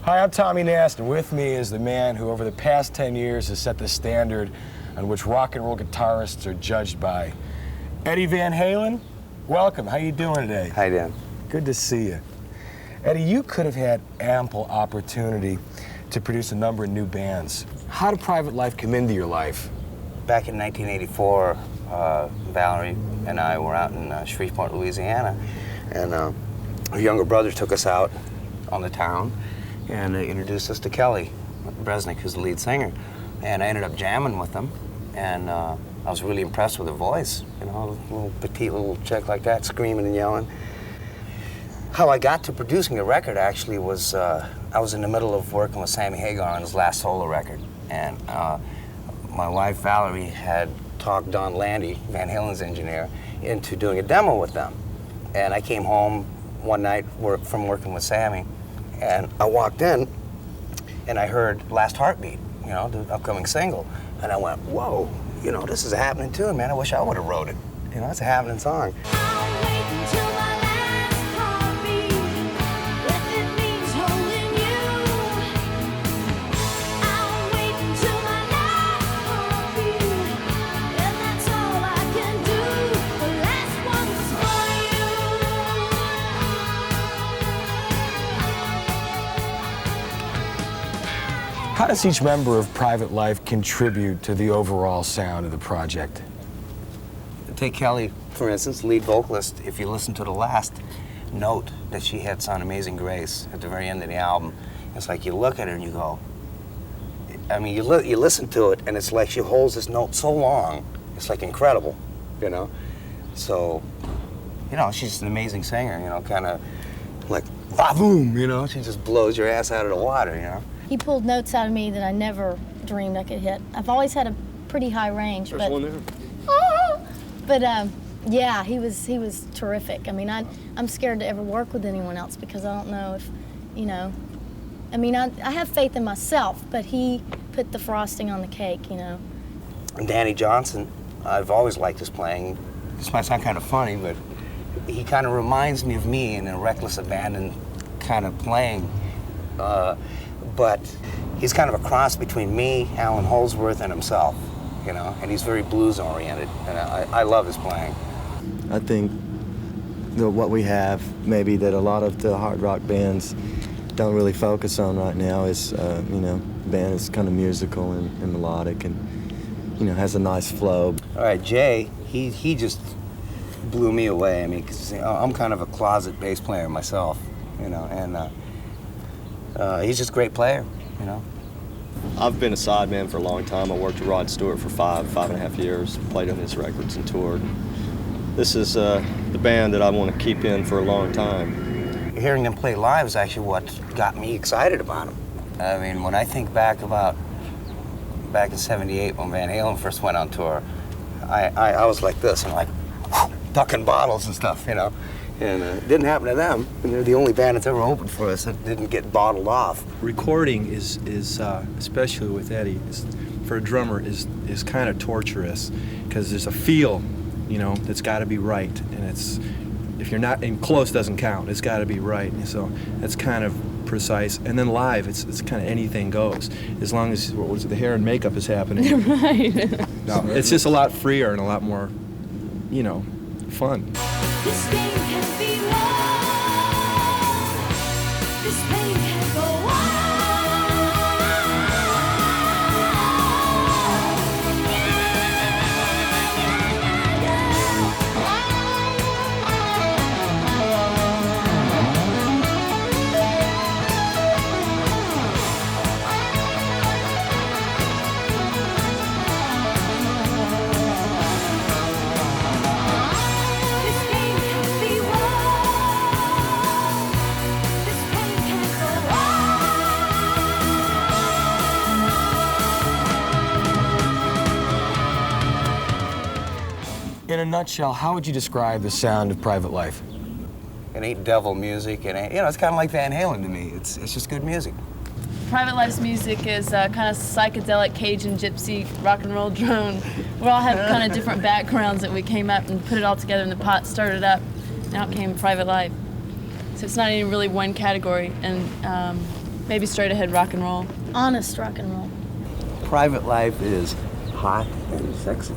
Hi, I'm Tommy Nast, and with me is the man who over the past 10 years has set the standard on which rock and roll guitarists are judged by. Eddie Van Halen, welcome. How you doing today? Hi, Dan. Good to see you. Eddie, you could have had ample opportunity to produce a number of new bands. How did Private Life come into your life? Back in 1984, Valerie and I were out in Shreveport, Louisiana, and our younger brother took us out on the town and introduced us to Kelly Bresnick, who's the lead singer. And I ended up jamming with them, and I was really impressed with her voice. You know, a little petite little chick like that, screaming and yelling. How I got to producing the record actually was, I was in the middle of working with Sammy Hagar on his last solo record, and my wife Valerie had talked Don Landy, Van Halen's engineer, into doing a demo with them. And I came home one night from working with Sammy, and I walked in and I heard Last Heartbeat, you know, the upcoming single. And I went, whoa, you know, this is a happening tune, man. I wish I would have wrote it. You know, it's a happening song. How does each member of Private Life contribute to the overall sound of the project? Take Kelly, for instance, lead vocalist. If you listen to the last note that she hits on Amazing Grace at the very end of the album, it's like you look at her and you go, I mean, you listen to it and it's like she holds this note so long, it's like incredible, you know? So, you know, she's an amazing singer, you know, kind of like, va-voom, you know? She just blows your ass out of the water, you know? He pulled notes out of me that I never dreamed I could hit. I've always had a pretty high range, There's but one there. But yeah, he was terrific. I mean, I'm scared to ever work with anyone else because I don't know if, you know, I mean, I have faith in myself, but he put the frosting on the cake, you know. And Danny Johnson, I've always liked his playing. This might sound kind of funny, but he kind of reminds me of me in a reckless abandon kind of playing. But he's kind of a cross between me, Alan Holdsworth, and himself, you know, and he's very blues-oriented, and I love his playing. I think what we have, maybe that a lot of the hard rock bands don't really focus on right now is, you know, the band is kind of musical and melodic and, you know, has a nice flow. All right, Jay, he just blew me away. I mean, 'cause I'm kind of a closet bass player myself, you know, and he's just a great player, you know. I've been a sideman for a long time. I worked with Rod Stewart for five and a half years, played on his records and toured. This is the band that I want to keep in for a long time. Hearing them play live is actually what got me excited about them. I mean, when I think back in '78 when Van Halen first went on tour, I was like this and like ducking bottles and stuff, you know. And it didn't happen to them. And they're the only band that's ever opened for us that didn't get bottled off. Recording is especially with Eddie, for a drummer, is kind of torturous because there's a feel, you know, that's got to be right, and it's if you're not and close doesn't count. It's got to be right, and so that's kind of precise. And then live, it's kind of anything goes as long as the hair and makeup is happening. Right. No, it's just a lot freer and a lot more, you know, fun. This thing can be wrong. This pain can go on. In a nutshell, how would you describe the sound of Private Life? It ain't devil music. It ain't, you know, it's kind of like Van Halen to me. It's just good music. Private Life's music is kind of psychedelic Cajun, gypsy, rock and roll drone. We all have kind of different backgrounds that we came up and put it all together in the pot, started up, and out came Private Life. So it's not any really one category. And Maybe straight ahead rock and roll. Honest rock and roll. Private life is hot and sexy.